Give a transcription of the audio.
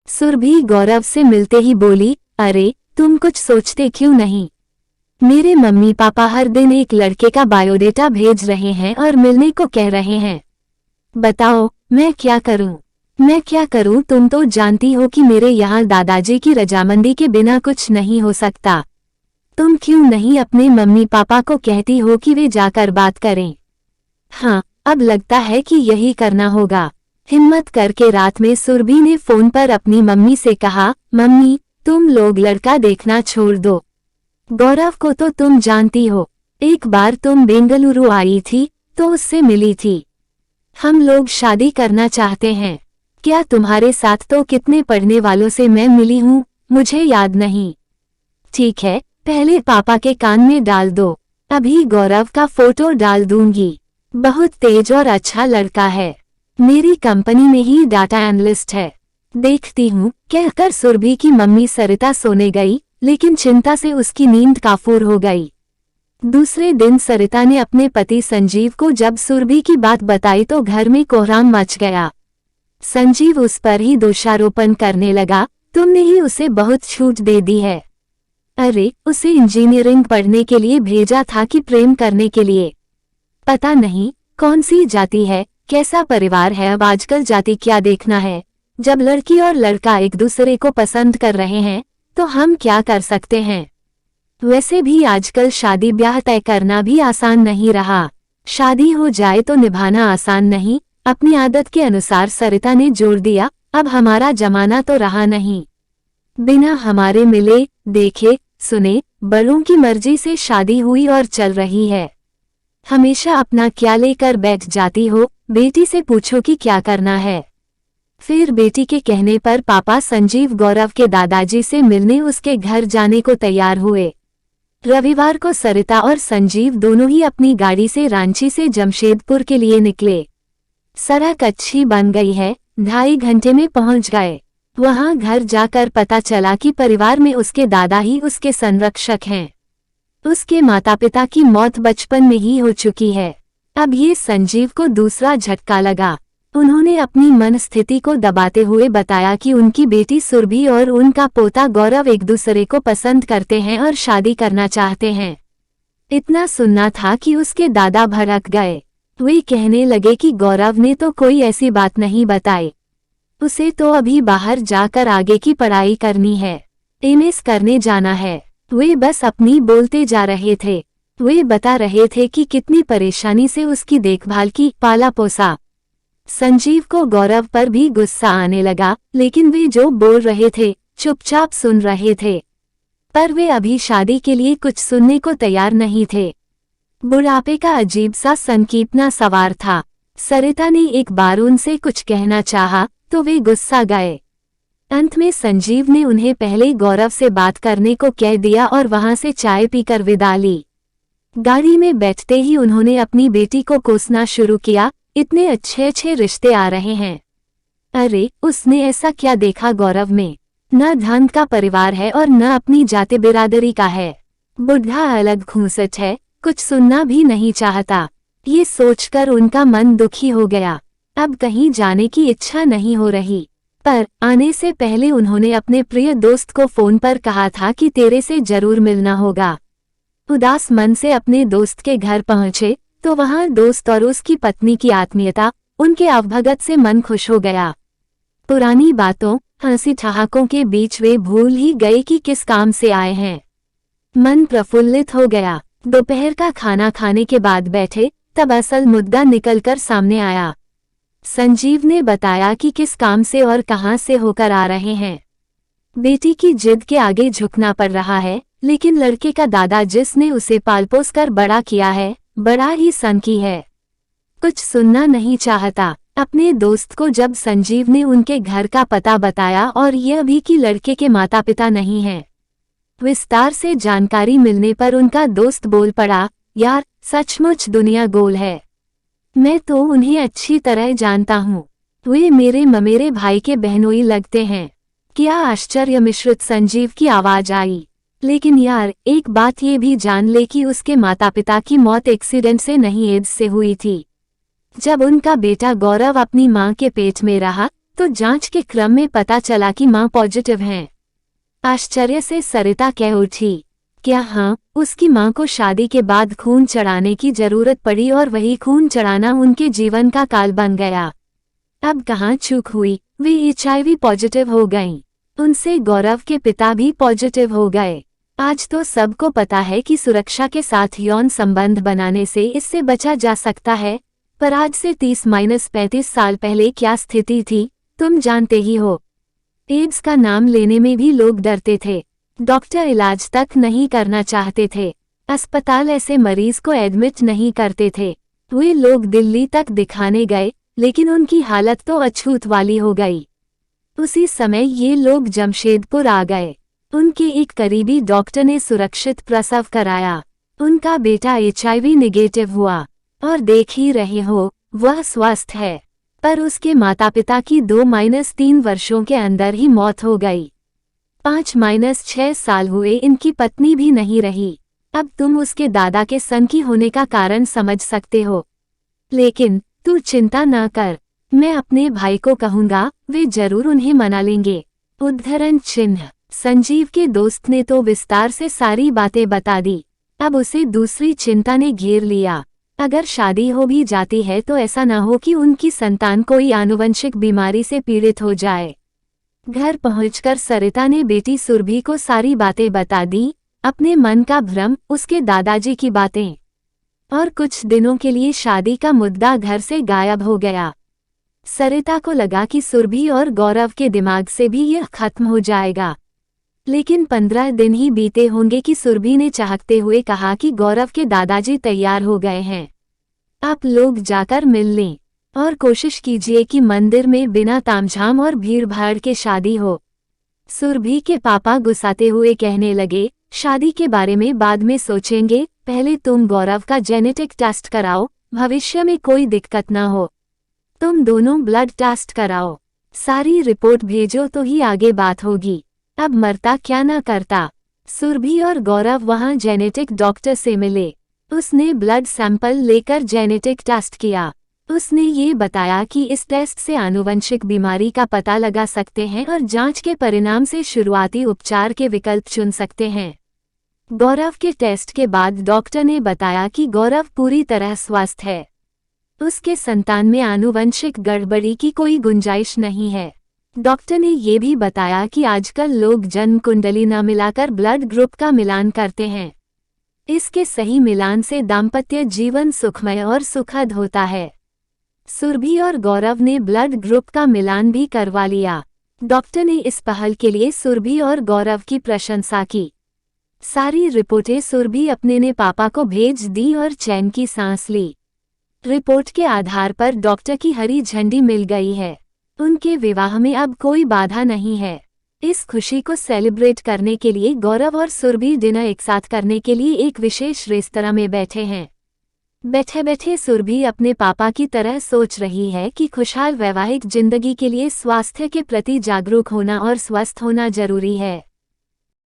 सुरभि गौरव से मिलते ही बोली, अरे तुम कुछ सोचते क्यों नहीं? मेरे मम्मी पापा हर दिन एक लड़के का बायोडेटा भेज रहे हैं और मिलने को कह रहे हैं। बताओ मैं क्या करूं? मैं क्या करूं? तुम तो जानती हो कि मेरे यहाँ दादाजी की रजामंदी के बिना कुछ नहीं हो सकता। तुम क्यों नहीं अपने मम्मी पापा को कहती हो कि वे जाकर बात करें? हाँ, अब लगता है कि यही करना होगा। हिम्मत करके रात में सुरभि ने फोन पर अपनी मम्मी से कहा, मम्मी तुम लोग लड़का देखना छोड़ दो। गौरव को तो तुम जानती हो, एक बार तुम बेंगलुरु आई थी तो उससे मिली थी। हम लोग शादी करना चाहते हैं। क्या तुम्हारे साथ तो कितने पढ़ने वालों से मैं मिली हूँ, मुझे याद नहीं। ठीक है, पहले पापा के कान में डाल दो, अभी गौरव का फोटो डाल दूंगी। बहुत तेज और अच्छा लड़का है, मेरी कंपनी में ही डाटा एनालिस्ट है। देखती हूँ, कहकर सुरभि की मम्मी सरिता सोने गई, लेकिन चिंता से उसकी नींद काफूर हो गई। दूसरे दिन सरिता ने अपने पति संजीव को जब सुरभि की बात बताई तो घर में कोहराम मच गया। संजीव उस पर ही दोषारोपण करने लगा, तुमने ही उसे बहुत छूट दे दी है। अरे उसे इंजीनियरिंग पढ़ने के लिए भेजा था कि प्रेम करने के लिए? पता नहीं कौन सी जाति है, कैसा परिवार है। अब आजकल जाति क्या देखना है, जब लड़की और लड़का एक दूसरे को पसंद कर रहे हैं तो हम क्या कर सकते हैं। वैसे भी आजकल शादी ब्याह तय करना भी आसान नहीं रहा। शादी हो जाए तो निभाना आसान नहीं। अपनी आदत के अनुसार सरिता ने जोड़ दिया, अब हमारा जमाना तो रहा नहीं। बिना हमारे मिले देखे सुने बड़ों की मर्जी से शादी हुई और चल रही है। हमेशा अपना क्या लेकर बैठ जाती हो, बेटी से पूछो कि क्या करना है। फिर बेटी के कहने पर पापा संजीव गौरव के दादाजी से मिलने उसके घर जाने को तैयार हुए। रविवार को सरिता और संजीव दोनों ही अपनी गाड़ी से रांची से जमशेदपुर के लिए निकले। सड़क अच्छी बन गई है, 2.5 घंटे में पहुंच गए। वहां घर जाकर पता चला कि परिवार में उसके दादा ही उसके संरक्षक हैं। उसके माता पिता की मौत बचपन में ही हो चुकी है। अब ये संजीव को दूसरा झटका लगा। उन्होंने अपनी मनस्थिति को दबाते हुए बताया कि उनकी बेटी सुरभि और उनका पोता गौरव एक दूसरे को पसंद करते हैं और शादी करना चाहते हैं। इतना सुनना था कि उसके दादा भड़क गए। वे कहने लगे कि गौरव ने तो कोई ऐसी बात नहीं बताई, उसे तो अभी बाहर जाकर आगे की पढ़ाई करनी है, एमएस करने जाना है। वे बस अपनी बोलते जा रहे थे। वे बता रहे थे कि कितनी परेशानी से उसकी देखभाल की, पाला पोसा। संजीव को गौरव पर भी गुस्सा आने लगा, लेकिन वे जो बोल रहे थे चुपचाप सुन रहे थे। पर वे अभी शादी के लिए कुछ सुनने को तैयार नहीं थे। बुढ़ापे का अजीब सा संकीर्तना सवार था। सरिता ने एक बार उनसे कुछ कहना चाहा तो वे गुस्सा गए। अंत में संजीव ने उन्हें पहले गौरव से बात करने को कह दिया और वहां से चाय पीकर विदा ली। गाड़ी में बैठते ही उन्होंने अपनी बेटी को कोसना शुरू किया, इतने अच्छे अच्छे रिश्ते आ रहे हैं। अरे उसने ऐसा क्या देखा गौरव में? न धन का परिवार है और न अपनी जाति बिरादरी का है। बुढ़ा अलग घूंसट है, कुछ सुनना भी नहीं चाहता। ये सोचकर उनका मन दुखी हो गया। अब कहीं जाने की इच्छा नहीं हो रही। पर आने से पहले उन्होंने अपने प्रिय दोस्त को फोन पर कहा था कि तेरे से जरूर मिलना होगा। उदास मन से अपने दोस्त के घर पहुंचे तो वहां दोस्त और उसकी पत्नी की आत्मीयता, उनके अवभगत से मन खुश हो गया। पुरानी बातों, हंसी ठहाकों के बीच वे भूल ही गए कि किस काम से आए हैं। मन प्रफुल्लित हो गया। दोपहर का खाना खाने के बाद बैठे तब असल मुद्दा निकलकर सामने आया। संजीव ने बताया कि किस काम से और कहां से होकर आ रहे हैं। बेटी की जिद के आगे झुकना पड़ रहा है, लेकिन लड़के का दादा जिसने उसे पालपोस कर बड़ा किया है, बड़ा ही सनकी है, कुछ सुनना नहीं चाहता। अपने दोस्त को जब संजीव ने उनके घर का पता बताया और यह भी कि लड़के के माता पिता नहीं हैं, विस्तार से जानकारी मिलने पर उनका दोस्त बोल पड़ा, यार सचमुच दुनिया गोल है। मैं तो उन्हें अच्छी तरह जानता हूँ, वे मेरे ममेरे भाई के बहनोई लगते हैं। क्या आश्चर्य मिश्रित संजीव की आवाज आई। लेकिन यार एक बात ये भी जान ले कि उसके माता पिता की मौत एक्सीडेंट से नहीं एड्स से हुई थी। जब उनका बेटा गौरव अपनी मां के पेट में रहा तो जांच के क्रम में पता चला कि मां पॉजिटिव हैं। आश्चर्य से सरिता कह उठी, क्या हाँ, उसकी मां को शादी के बाद खून चढ़ाने की जरूरत पड़ी और वही खून चढ़ाना उनके जीवन का काल बन गया। अब कहाँ चूक हुई, वे HIV पॉजिटिव हो गईं। उनसे गौरव के पिता भी पॉजिटिव हो गए। आज तो सबको पता है कि सुरक्षा के साथ यौन संबंध बनाने से इससे बचा जा सकता है, पर आज से 30-35 साल पहले क्या स्थिति थी, तुम जानते ही हो। एड्स का नाम लेने में भी लोग डरते थे। डॉक्टर इलाज तक नहीं करना चाहते थे। अस्पताल ऐसे मरीज को एडमिट नहीं करते थे। वे लोग दिल्ली तक दिखाने गए, लेकिन उनकी हालत तो अछूत वाली हो गई। उसी समय ये लोग जमशेदपुर आ गए। उनके एक करीबी डॉक्टर ने सुरक्षित प्रसव कराया। उनका बेटा HIV निगेटिव हुआ और देख ही रहे हो, वह स्वस्थ है। पर उसके माता पिता की 2-3 वर्षों के अंदर ही मौत हो गई। 5-6 साल हुए इनकी पत्नी भी नहीं रही। अब तुम उसके दादा के सनकी होने का कारण समझ सकते हो। लेकिन तू चिंता न कर, मैं अपने भाई को कहूंगा, वे जरूर उन्हें मना लेंगे। उद्धरण चिन्ह। संजीव के दोस्त ने तो विस्तार से सारी बातें बता दी। अब उसे दूसरी चिंता ने घेर लिया। अगर शादी हो भी जाती है तो ऐसा न हो कि उनकी संतान कोई आनुवंशिक बीमारी से पीड़ित हो जाए। घर पहुंचकर सरिता ने बेटी सुरभि को सारी बातें बता दी, अपने मन का भ्रम, उसके दादाजी की बातें। और कुछ दिनों के लिए शादी का मुद्दा घर से गायब हो गया। सरिता को लगा कि सुरभि और गौरव के दिमाग से भी यह खत्म हो जाएगा। लेकिन 15 दिन ही बीते होंगे कि सुरभि ने चाहते हुए कहा कि गौरव के दादाजी तैयार हो गए हैं, आप लोग जाकर मिल लें और कोशिश कीजिए कि मंदिर में बिना तामझाम और भीड़-भाड़ के शादी हो। सुरभि के पापा गुस्साते हुए कहने लगे, शादी के बारे में बाद में सोचेंगे, पहले तुम गौरव का जेनेटिक टेस्ट कराओ, भविष्य में कोई दिक्कत ना हो। तुम दोनों ब्लड टेस्ट कराओ, सारी रिपोर्ट भेजो तो ही आगे बात होगी। अब मरता क्या ना करता। सुरभि और गौरव वहां जेनेटिक डॉक्टर से मिले। उसने ब्लड सैंपल लेकर जेनेटिक टेस्ट किया। उसने ये बताया कि इस टेस्ट से आनुवंशिक बीमारी का पता लगा सकते हैं और जांच के परिणाम से शुरुआती उपचार के विकल्प चुन सकते हैं। गौरव के टेस्ट के बाद डॉक्टर ने बताया कि गौरव पूरी तरह स्वस्थ है। उसके संतान में आनुवंशिक गड़बड़ी की कोई गुंजाइश नहीं है। डॉक्टर ने ये भी बताया कि आजकल लोग जन्म कुंडली न मिलाकर ब्लड ग्रुप का मिलान करते हैं। इसके सही मिलान से दाम्पत्य जीवन सुखमय और सुखद होता है। सुरभि और गौरव ने ब्लड ग्रुप का मिलान भी करवा लिया। डॉक्टर ने इस पहल के लिए सुरभि और गौरव की प्रशंसा की। सारी रिपोर्टें सुरभि अपने ने पापा को भेज दी और चैन की सांस ली। रिपोर्ट के आधार पर डॉक्टर की हरी झंडी मिल गई है। उनके विवाह में अब कोई बाधा नहीं है। इस खुशी को सेलिब्रेट करने के लिए गौरव और सुरभि डिनर एक साथ करने के लिए एक विशेष रेस्तरां में बैठे हैं। बैठे बैठे सुरभि अपने पापा की तरह सोच रही है कि खुशहाल वैवाहिक जिंदगी के लिए स्वास्थ्य के प्रति जागरूक होना और स्वस्थ होना जरूरी है।